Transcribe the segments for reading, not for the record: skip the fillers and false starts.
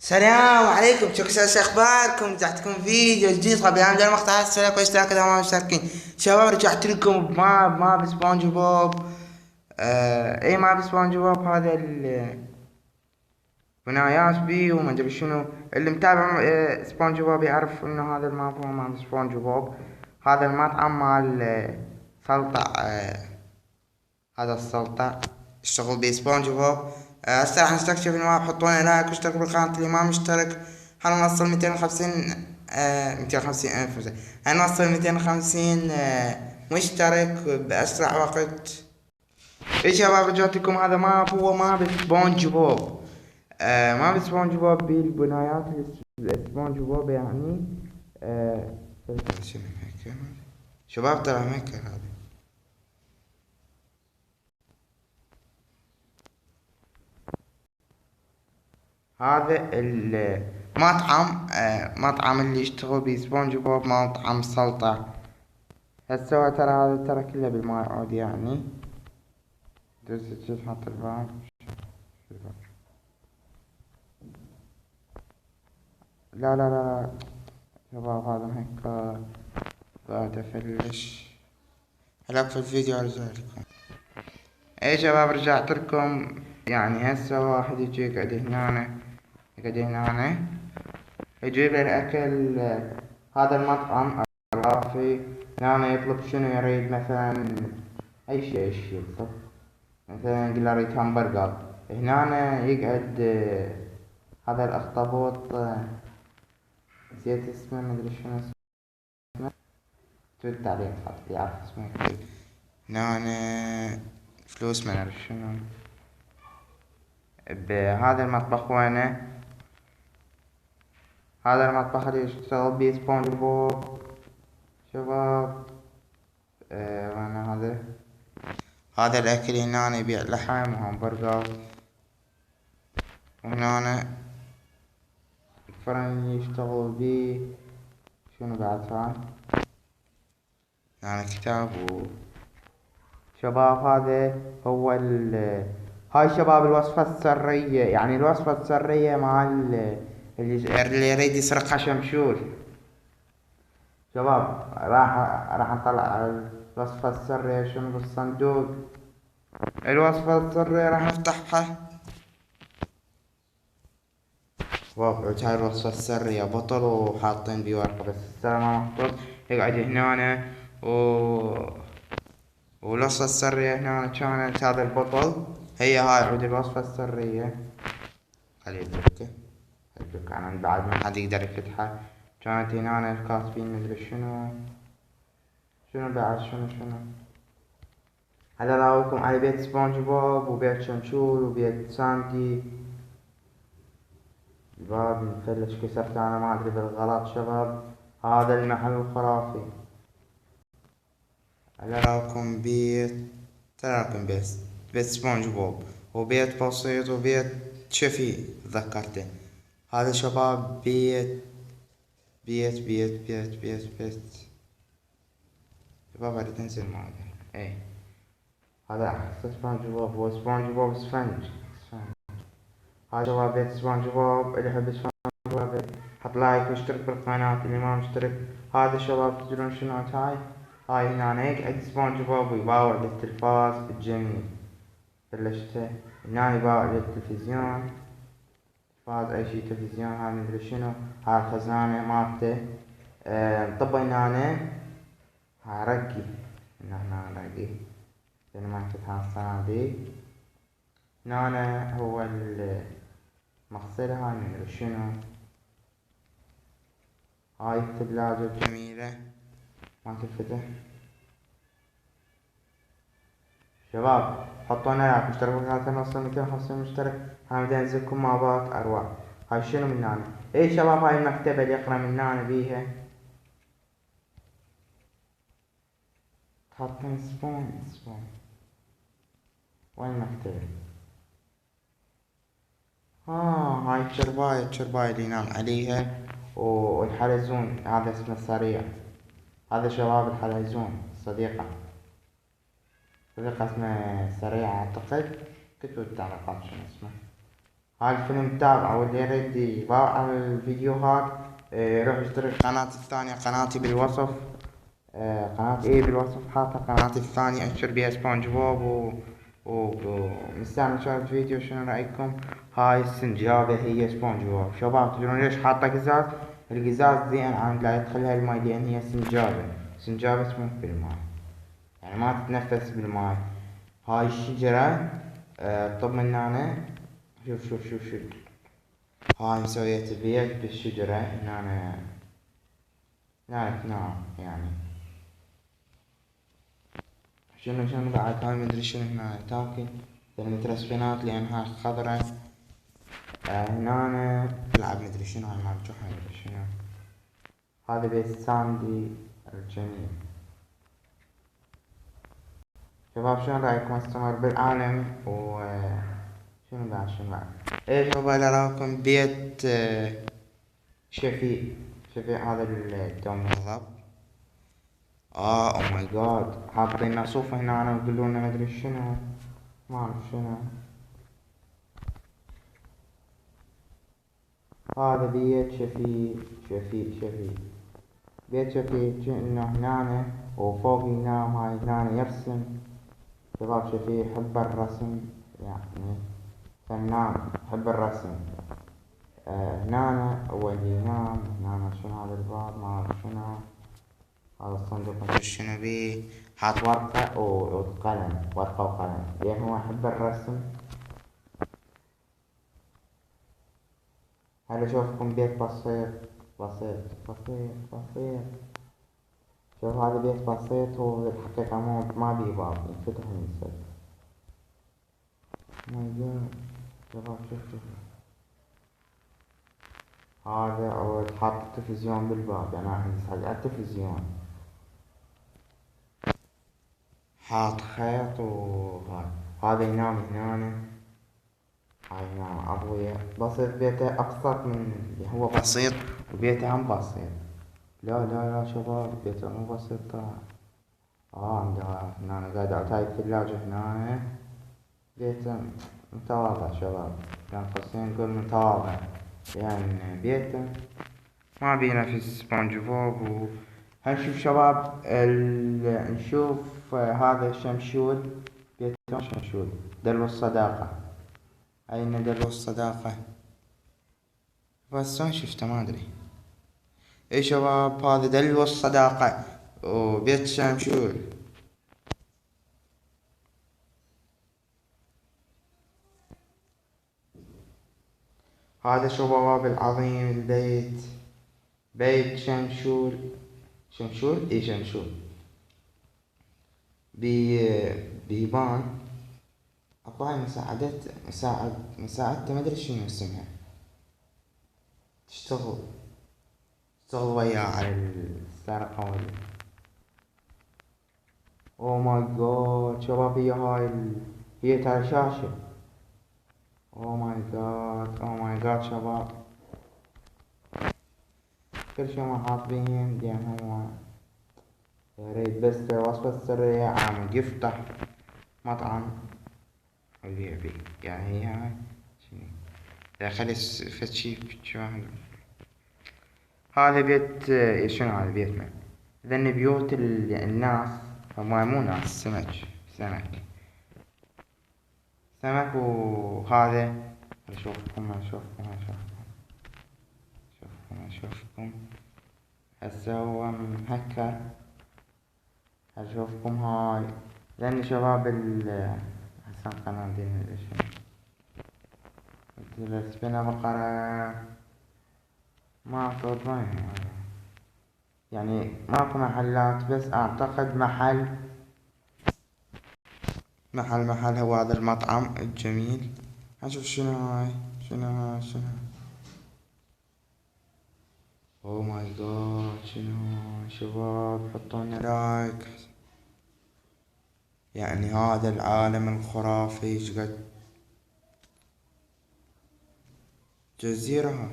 السلام عليكم، شو اخباركم؟ رجعت لكم فيديو جديد. طبعا عندنا مقطع السلام واشتراك اذا ما مشتركين. شباب رجعت لكم بماب سبونج بوب. اي ماب سبونج بوب هذا بنايات بي وما ادري شنو. اللي متابع سبونج بوب يعرف انه هذا الماب هو ماب سبونج بوب. هذا المطعم مال سلطع. هذا السلطع اشتغل بيه سبونج بوب. هسه راح نستكشف الماب. حطونا لايك واشتركوا بالقناة اللي ما مشترك. حنوصل 250 250 ألف. هنوصل 250 مشترك بأسرع وقت. اي شباب رجعت لكم. هذا ماب هو ماب سبونج بوب. ماب سبونج بوب بالبنايات سبونج بوب يعني. شنو هيك شباب؟ ترى هيك هذا المطعم. مطعم اللي يشتغل بيه سبونج بوب، مطعم سلطة. هسه ترى هذا ترى كله بالماء عود يعني. دوس تحط الباب. لا لا لا لا شباب، هذا هيك قاعد افلش. هلاك في الفيديو ارجعلكم. اي شباب رجعت لكم. يعني هسه واحد يجي يقعد هنا، يقعد هنا يجيب الاكل. هذا المطعم الرافي. هنا يطلب شنو يريد، مثلا اي شيء يطلب. مثلا يقول له اريد همبرجر. هنا يقعد هذا الاخطبوط. نسيت اسمه، مدري شنو اسمه. تويت عليه حط يعرف اسمه. هنا فلوس ما نعرف شنو. بهذا المطبخ وينه. هذا المطبخ اللي يشتغل بيه سبونج بوب شباب. وانا هذا الاكل. هنا يبيع لحم وهمبرجر. وهنا الفرن يشتغل بيه. شنو بعد هاي كتاب شباب هذا هو هاي شباب الوصفة السرية. يعني الوصفة السرية مال اللي يريد يسرقها شمشول. شباب راح نطلع الوصفة السرية شنو بالصندوق. الوصفة السرية راح نفتحها. واو، هاي الوصفة السرية بطل وحاطين بيه ورقة بس السلامة محطوط. يقعد هنا والوصفة السرية هنا كانت هذا البطل. هي هاي عود الوصفة السرية. خليه يفك عن بعد ما حد يقدر يفتحها. كانت هنا الكاتبين مدري شنو بعد شنو. هذا راويكم على بيت سبونج بوب وبيت شمشول وبيت ساندي. الباب مفلش كسرت انا ما ادري بالغلط شباب. هذا المحل الخرافي. هذا راويكم تراكم بيت سبونج بوب. وبيت بسيط وبيت شفي تذكرته. هذا شباب بيت شباب هذا تنزل معي. ايه هذا سبونج بوب. هو سبونج بوب سفنج. هذا شباب بيت سبونج بوب. اللي يحب سبونج بوب حط لايك واشترك بالقناة اللي ما مشترك. هذا شباب تدرون شنو هاي هنا يقعد سبونج بوب ويباوع بالتلفاز الجميل. بلشته هنا يباوع بالتلفزيون. فاز اي شي تلفزيون. هاي مدري شنو. هاي الخزانة مالته. طبا هنا هاي رقي. هنا رقي لان ما فتح الصناديق. هنا هو المغسلة. هاي مدري شنو. هاي الثلاجة الجميلة ما تنفتح. شباب حطوا لنا لايك واشتركوا بالقناة نوصل 250 مشترك. انا بدي انزلكم مابات اروع. هاي شنو من هنا. اي شباب هاي المكتبة اللي يقرا من هنا بيها. حاطين سبون. وين المكتبة؟ هاي الشرباية اللي ينام عليها. والحلزون هذا اسمه السريع. هذا شباب الحلزون صديقة اسمه سريع اعتقد. كتبوا بالتعليقات شنو اسمه. هاي الفيلم تابعه، واللي يريد يضاوع على الفيديوهات يروح يشترك القناة الثانية، قناتي بالوصف. قناة ايه بالوصف، حاطة قناتي الثانية انشر بيها سبونج بوب ومستعمل شاهد فيديو. شنو رأيكم؟ هاي السنجابة هي سبونج بوب. شباب تدرون ليش حاطة قزاز؟ القزاز زين عن لا يدخلها الماي، لأن هي سنجابة. سنجابة تموت بالماي، يعني ما تتنفس بالماي. هاي الشجرة طب من هنا. شوف هاي مسوية البيت بالشجرة هنا. هنا يعني شنو بعد؟ هاي مدري شنو هنا تاكل المترسبينات لأنها خضرة. هنا تلعب مدري شنو، هاي مرجوحة مدري شنو. هذا بيت ساندي الجميل. شباب شنو رأيكم استمر بالعالم؟ شنو بعد ايه شباب، هلا راكم بيت شفيق هذا الدوم بالضبط. او ماي جاد، حاطين صوفة هنا ويقولون مدري شنو، ما اعرف شنو. هذا بيت شفيق بيت شفيق انه هنا، وفوق ينام. هاي هنا يرسم. شباب شفيق يحب الرسم، يعني فنان يحب الرسم. هنا هو اللي ينام. هنا شنو هذا الباب، ما اعرف شنو. هذا الصندوق مدري شنو بيه، حاط ورقة وقلم، ورقة وقلم، لأن هو يحب الرسم. هل أشوفكم بيت بسيط. شوف هذا بيت بسيط، هو الحقيقة ما بيه باب، ينفتح وينسد. ماي جاد شباب شوف هذا، أو حاط التلفزيون بالباب، يعني راح ينسحب على التلفزيون. حاط خيط وهاي. هذا ينام هنا. هاي ينام أبويا. بسيط بيته أبسط من هو بسيط، وبيته هم بسيط. لا شباب بيته مو بسيط ترى. عندها هنا قاعد هاي الثلاجة هنا. بيته متواضع شباب، بين قوسين نقول متواضع، يعني بيته ما بيه نفس سبونج بوب. هنشوف شباب نشوف هذا الشمشول. بيته شمشول دلو الصداقة. أين دلو الصداقة؟ بس وين شفته ما أدري. اي شباب هذا دلو الصداقة وبيت شمشول. هذا شباب العظيم البيت، بيت شمشول اي شمشول بيبان. هاي مساعدته، ما ادري شنو اسمها. تشتغل وياه على السرقة او ماي جاد شباب، هي تاع شاشة. او ماي جاد شباب، كل شي ما حاط بيهن، لأن هو يريد بس الوصفة السرية عم يفتح مطعم ويبيع. يعني هي هاي شنو خلي فد شي شو هذا بيت. شنو هذا بيت من ذن بيوت الناس، هم مو ناس، سمك. وهذا أشوفكم هسه هو مهكر. أشوفكم هاي لأن شباب هسه قناة سبنا بقرة. ما صوت وين، يعني ماكو محلات، بس أعتقد محل هو هذا المطعم الجميل. أشوف شنو هاي. اوه ماي جاد شنو شباب، حطولنا لايك. يعني هذا العالم الخرافي شقد جزيرة.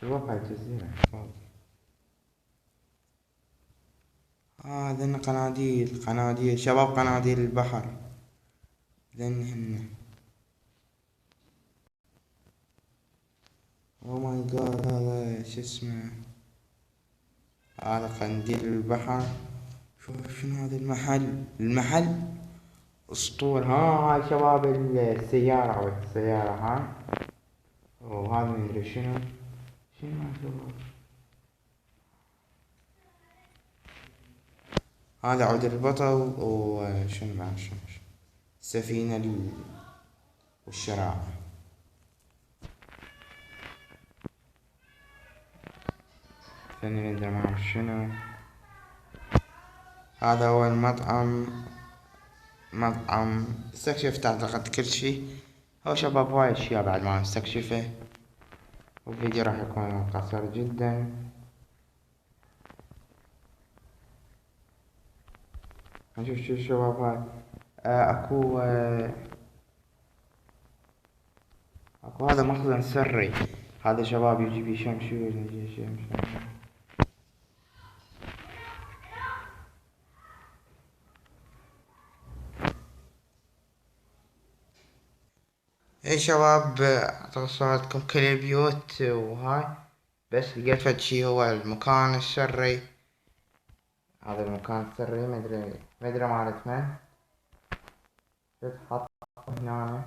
شباب هاي جزيرة. هذا قناديل شباب، قناديل البحر ذن هن. او ماي جاد، هذا شو اسمه، هذا قنديل البحر. شوف شنو هذا المحل اسطورة. ها هاي شباب السيارة او السيارة ها. وهذا مدري شنو هذا شباب. هذا عود البطل وشنو بعد شنو السفينة والشراع. ثاني ندري ما أعرف شنو. هذا هو مطعم استكشفت اعتقد كل شي. هو شباب هواي اشياء بعد ما نستكشفه، والفيديو راح يكون قصير جدا. نشوف شو الشباب هاي. اكو هذا مخزن سري. هذا شباب يجي بيه شمشون، يجي شمشون. اي شباب، اعتقد صورتكم كل البيوت وهاي، بس لقيت فد شي هو المكان السري. هذا المكان السري مدري مالت من تتحط هنا،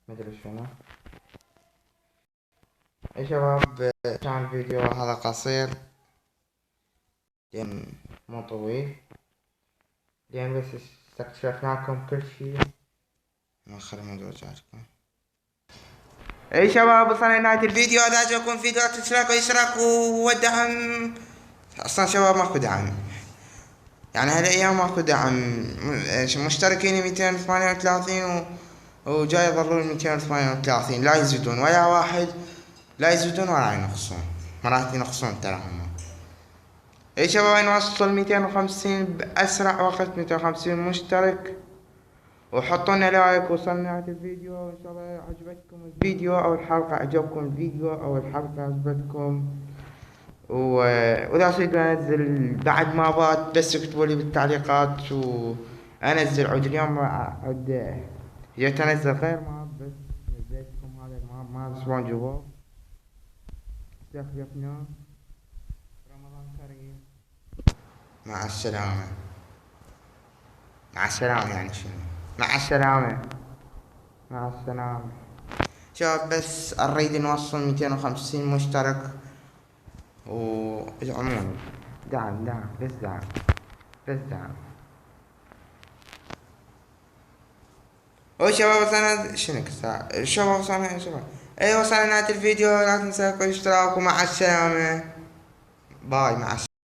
مدري شنو. اي شباب، كان الفيديو هذا قصير لان مو طويل، لان بس استكشفناكم كل شي. مؤخر مدرجاتكم. اي شباب، وصلنا لنهاية الفيديو. اذا عجبكم الفيديو لا تنسوا الاشتراك والدعم. اصلا شباب ماكو دعم، يعني هالايام ماكو دعم. مشتركين 238 وجاي يظلون 238، لا يزيدون ولا واحد، لا يزيدون ولا ينقصون. مرات ينقصون ترى هم. اي شباب، نوصل 250 باسرع وقت، 250 مشترك. وحطوا لنا لايك. وصلنا لنهاية الفيديو. وان شاء الله عجبتكم الفيديو او الحلقة، عجبكم الفيديو او الحلقة عجبتكم. واذا صرت انزل بعد ما بات بس اكتبوا لي بالتعليقات وانزل. عود اليوم عود جيت انزل غير ماب، بس نزلتكم هذا الماب مال سبونج بوب. استخلفناه. رمضان كريم. مع السلامة. مع السلامة يعني شنو؟ مع السلامة. مع السلامة. شباب، بس نريد نوصل 250 مشترك. عموما دعم بس دعم. بس دعم. شباب، وصلنا شنو الساعة؟ شباب وصلنا يا شباب. اي وصلنا نهاية الفيديو. لا تنسوا الاشتراك ومع السلامة. باي. مع السلامة.